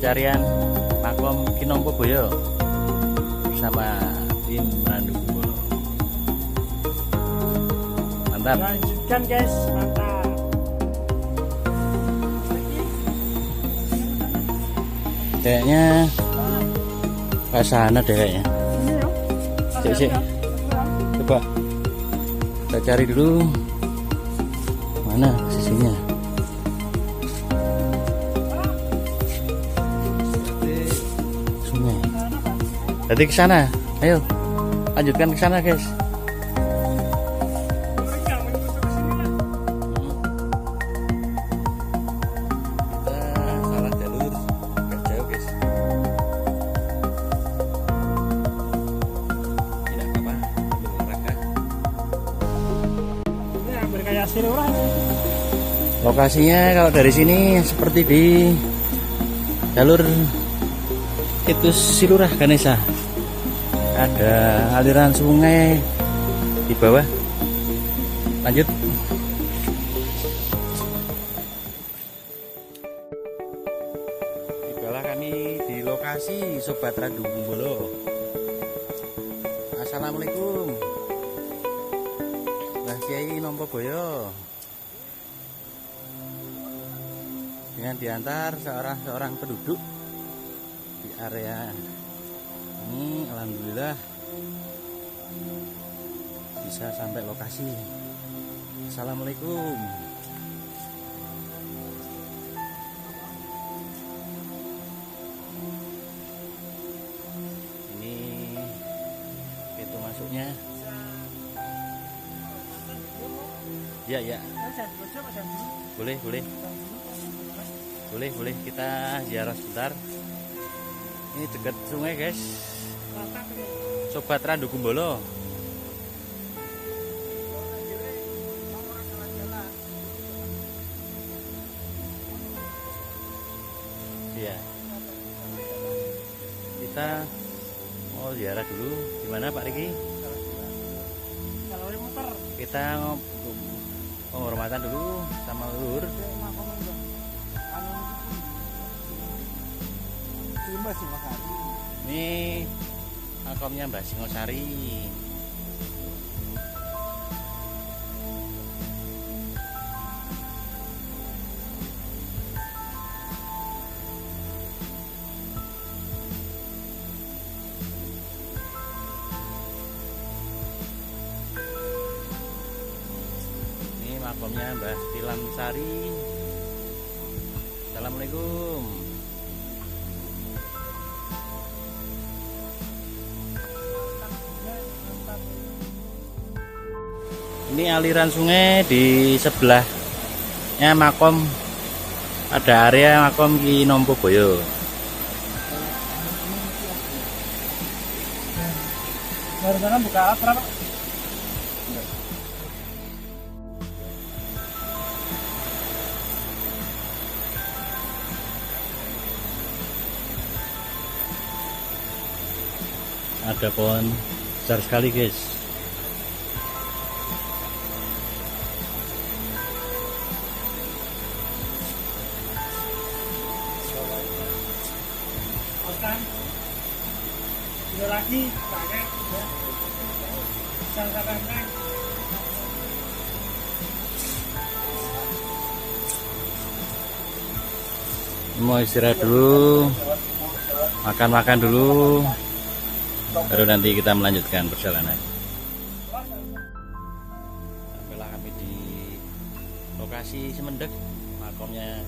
pencarian makom Kinompoboyo bersama tim Randu Kumbolo. Mantap. Lanjutkan guys, mantap. Kayaknya ke sana deh kayaknya. Cek. Coba kita cari dulu mana sisinya. Sungai. Jadi ke sana. Ayo. Lanjutkan ke sana, guys. Lokasinya kalau dari sini seperti di jalur Titus Silurah Ganesha. Ada aliran sungai di bawah. Lanjut. Tibalah kami di lokasi Sobat Randu Kumbolo. Assalamualaikum. Mbah Kiai Nompoboyo. Dengan diantar seorang penduduk di area ini, alhamdulillah bisa sampai lokasi. Assalamualaikum. Ini pintu masuknya. Ya. Boleh kita ziarah sebentar. Ini dekat sungai, guys. Sobat Randu Kumbolo. Iya. Kita mau ziarah dulu. Gimana Pak Riki? Kita penghormatan dulu sama leluhur. Ini makamnya Mbah Singosari. Ini makamnya Mbah Tilam Sari. Assalamualaikum. Ini aliran sungai di sebelahnya makom, ada area makom Kinompoboyo. Barusan buka apa, Pak? Ada pohon besar sekali, guys. Lagi pakai sangat-sangat. Mau istirahat dulu, makan-makan dulu, baru nanti kita melanjutkan perjalanan. Sampailah kami di lokasi Semendek, makamnya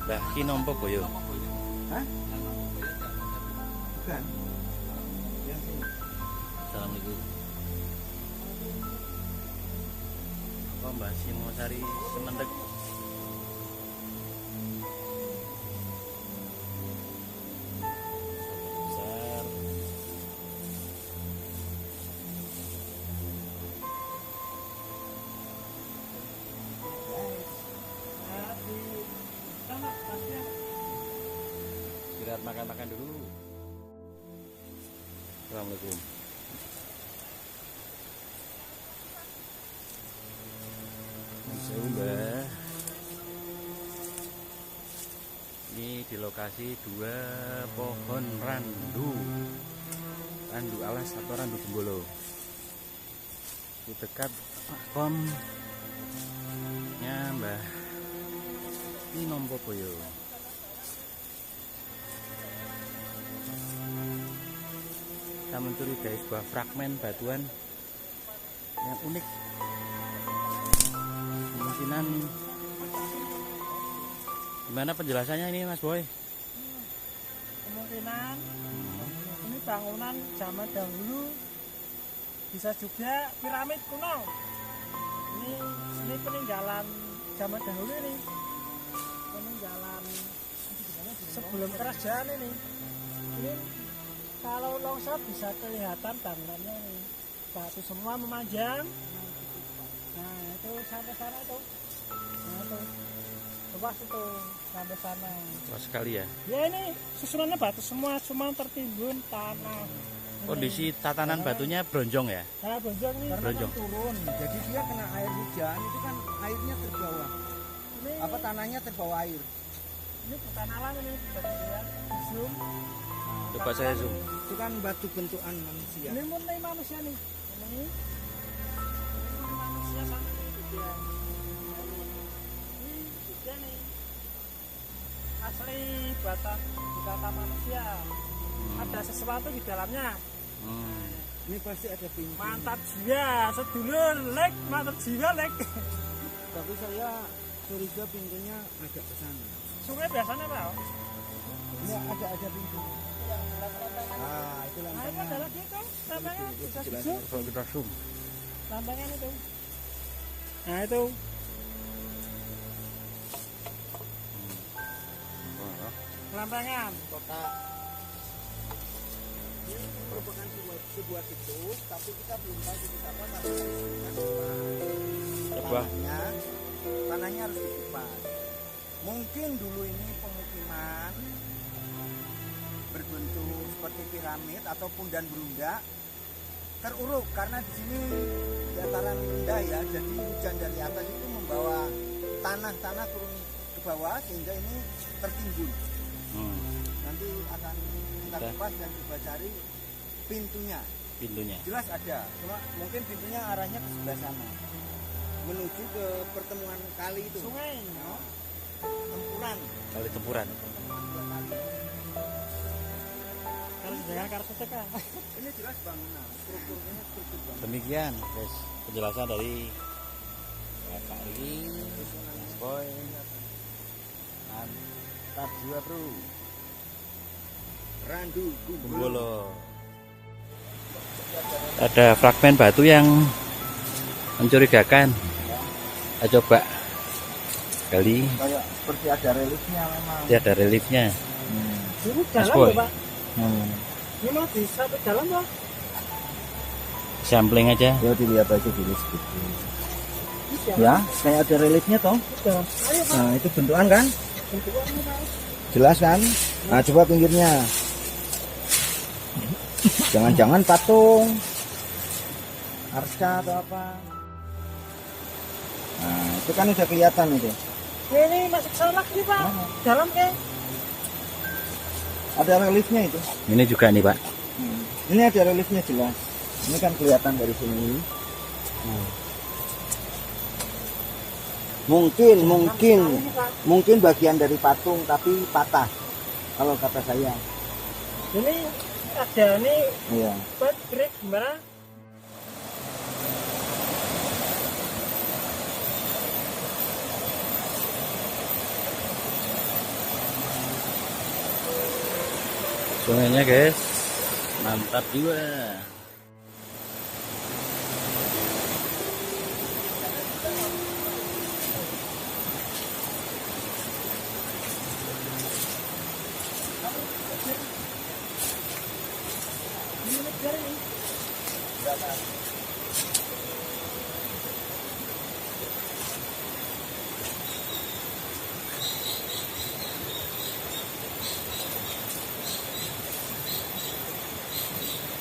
Mbah Kinompoboyo. Hah? Bukan. Assalamualaikum. Mbah Singosari Semendek. Besar. Istirahat makan-makan dulu. Assalamualaikum. Mbah. Ini di lokasi 2 pohon randu alas atau randu Jenggolo. Di dekat makomnya Mbah Inompoboyo. Kita mencurigai sebuah fragmen batuan yang unik. Kemungkinan gimana penjelasannya ini Mas Boy? Kemungkinan ini bangunan zaman dahulu, bisa juga piramid kuno. Ini peninggalan zaman dahulu ini, peninggalan sebelum kerajaan ini. Ini kalau longsor bisa kelihatan bangunannya ini, batu semua memanjang. Nah itu sampai sana tuh, nah itu luas itu sampai sana. Luas sekali ya. Ya ini susunannya batu semua tertimbun tanah. Kondisi Tatanan batunya bronjong ya? Nah bronjong ini karena Bronjong. kan turun, jadi dia kena air hujan itu kan airnya terbawa. ini, Apa tanahnya terbawa air? ini bukan alam ini, bisa dilihat zoom. Coba saya zoom. Itu kan batu bentukan manusia. Ini murni manusia nih. Ini murni manusia sama itu dia. Ini juga nih. Asli buatan manusia. Ada sesuatu di dalamnya. Ini pasti ada pintu. Mantap jiwa, sedulur, lek, mantap jiwa, lek. Tapi saya curiga pintunya agak ke sana. Sungai biasanya apa? Ini ada pintu. Ah, itu Nah itu lantainya. ada lagi tuh, lantainya bisa jelas. zoom. Kalau kita zoom. Lantainya itu. Nah itu. Lantainya. Kotak. Ini merupakan sebuah situs, tapi kita belum tahu situs apa karena Coba. tanahnya harus dikupas. Mungkin dulu ini pemukiman berbentuk seperti piramid atau pundan berundak teruruk karena di sini dataran rendah ya, jadi hujan dari atas itu membawa tanah turun ke bawah sehingga ini tertimbun. Nanti akan kita kupas dan coba cari pintunya. Jelas ada, cuma mungkin pintunya arahnya ke sebelah sana menuju ke pertemuan kali itu. Sungai. Tempuran. Kali tempuran. Pertemuan dua kali. Harus dengan kartu TK. Ini jelas bangunan, strukturnya struktur bangunan. Demikian guys penjelasan dari Bapak Riki, Mas Boy. Mantap jiwa bro. Randu Jenggolo. Ada fragmen batu yang mencurigakan. Kita coba kali. Kayak seperti ada reliefnya memang. Dia ada reliefnya. Ini Mas dalam Boy. loh, Pak. Ini mau di sampai dalam, Pak. Sampling aja. Ya dilihat aja dulu sedikit. Bisa. Ya, kayak ada reliefnya toh. Dalam. Ayo, Pak. Nah, itu bentukan kan? Bentukannya, Pak. Jelas kan? Nah, coba pinggirnya. Jangan-jangan patung arca atau apa. Nah, itu kan udah kelihatan itu. Ya, ini masuk sana lagi, Pak. Dalam kayak. Ada reliefnya itu. Ini juga nih Pak. Ini ada reliefnya jelas. Ini kan kelihatan dari sini. Mungkin bagian dari patung tapi patah. Kalau kata saya. Ini ada ini Iya. buat break gimana? Sungainya guys. Mantap jiwa.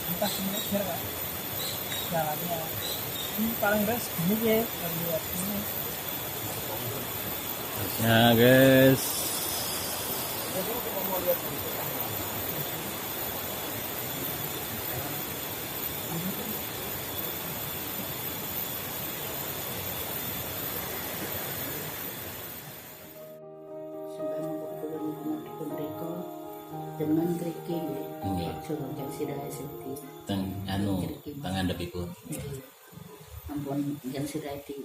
Entah meter, Pak. Jalannya. Ini paling best gini ya, lihat ini. Nah guys. Jadi cuma mau lihat sedikit aja. Sampai mengumpulkan teman-teman mereka dengan keriki Nggih. curang yang sudah senti Teng anu pangandhepipun. ampun yang sudah di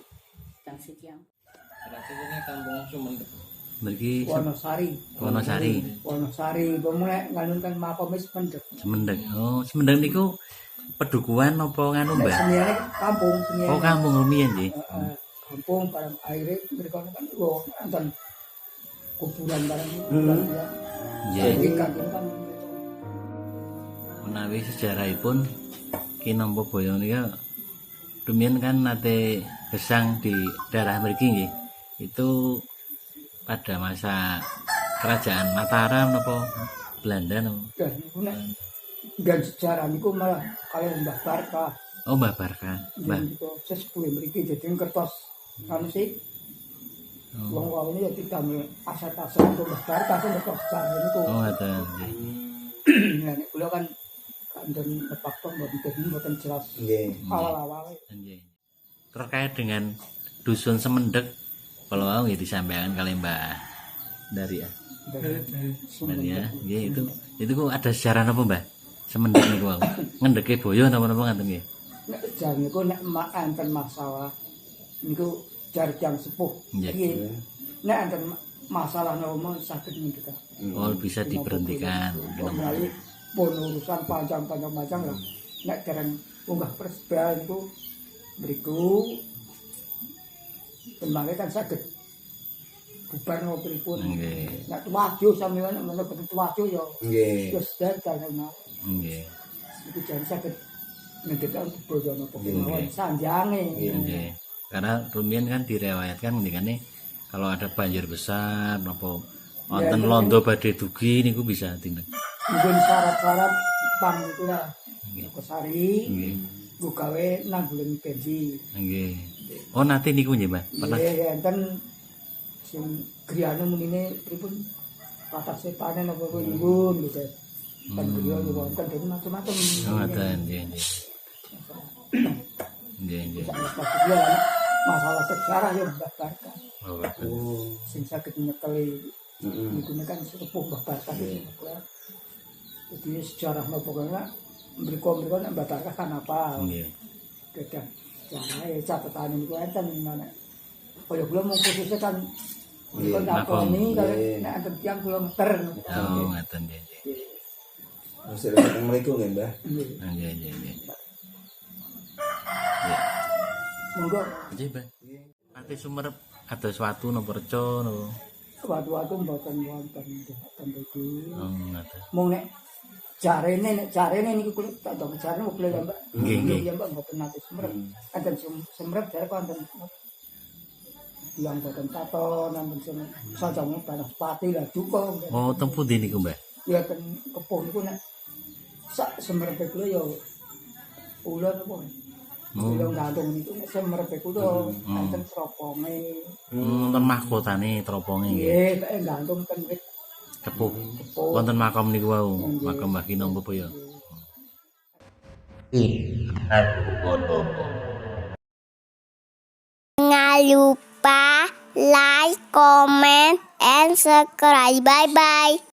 yang sekian Rasanya kampung Sumendep. Mriki Wonosari. Wonosari, Bumulai nganun kan makomis pendek. Semendek. Oh, Semendek niku pedukuhan apa nganu, Mbah? Seniane kampung, seniane. Oh, kampung rumiyin nggih. Kampung barang airnya mereka kan lo anton kuburan barang kuburan ya. Nggih. Jadi kan Menawi sejarahipun Ki Nampa Boyo nika rumiyin kan nate gesang di daerah mriki nggih. Itu pada masa kerajaan Mataram napa Belanda napa? dan sejarah niku malah kalian Mbah Barka. Oh, Mbah Barka. Mbah. Niku sesepuh mriki jadi kertas anu sih. Wong wawene ya ditamel aset-aset untuk Mbah Barka sing kertas sejarah niku. Oh, ngoten nggih. Nah, nek kula kan kandan kepakon mboten jelas. Nggih. Awal-awal. Nggih. Terkait dengan dusun Semendek kalau mau nggih disampaikan kali Mbah dari ya. Dari ya. Nggih itu kok ada sejarah apa, Mbah? Semendek niku wau. Ngendeke boyo napa-napa ngaten nggih. Nek jar niku nek enten masalah niku jar jang sepuh. Nggih. Nek enten masalah nomo saged ngendika. Oh, bisa diberhentikan. Kembali pun urusan panjang-panjang lah. Nek dereng munggah persebaya niku mriku kembali kan saged bubar nopo pripun. Nggih. Nek tuwajo sampeyan nek menawa boten tuwajo ya Nggih. wis dadal nah. Nggih. Iku jan saged ngendika boyo napa Nggih. kemawon sanjange. Nggih. Karena rumiyin kan direwayatkan ngendikane kalau ada banjir besar napa wonten londo badhe dugi niku bisa tindak. Mungkin syarat-syarat pang itu lah. Nggih. Kesari, Nggih. gue gawe nangguling bensin. Nggih. Oh, nanti niku nggih, Mbah. Pernah. Iya, enten sing griyane munine pripun kata setane napa kuwi nyuwun gitu. Kan griya yo wonten dene macam-macam. Oh, ngoten nggih. Nggih, nggih. Masalah sejarah ya Mbah Barka. Oh, ngoten. Sing saged nyekeli niku kan sepuh Mbah Barka iki. Jadi sejarah napa kene mriko-mriko nek Mbah Barka kan apa? Nggih. Kedah jare catatan niku enten nek kaya kula mung khususnya kan kula nakoni kalau nek enten tiyang kula meter. Oh, ngoten nggih. Assalamualaikum nggih, Mbah. Nggih, nggih, nggih. Monggo Nggih, Mbah. Ate Sumerep ada suatu napa reca napa? suatu-suatu mboten wonten mriki. Oh, ngoten. Mung nek jarene niku kula tak dok jarene kula ya Mbak. Nggih, nggih. Ya Mbak mboten nate semrep. Enten semrep jare wonten yang boten tato nanten sing sajane Banaspati lah duka. Oh, teng pundi niku, Mbah? Ya ten kepuh niku nek sak semrepe kula ya ulun apa. Ulun gantung niku nek semrepe kula enten troponge. Wonten mahkotane troponge nggih. Nggih, tak gantung ten wit Kepuh. Wonten makam niku wau, makam Mbah Ki Nampa Boyo. Jangan lupa like, comment, and subscribe. Bye-bye.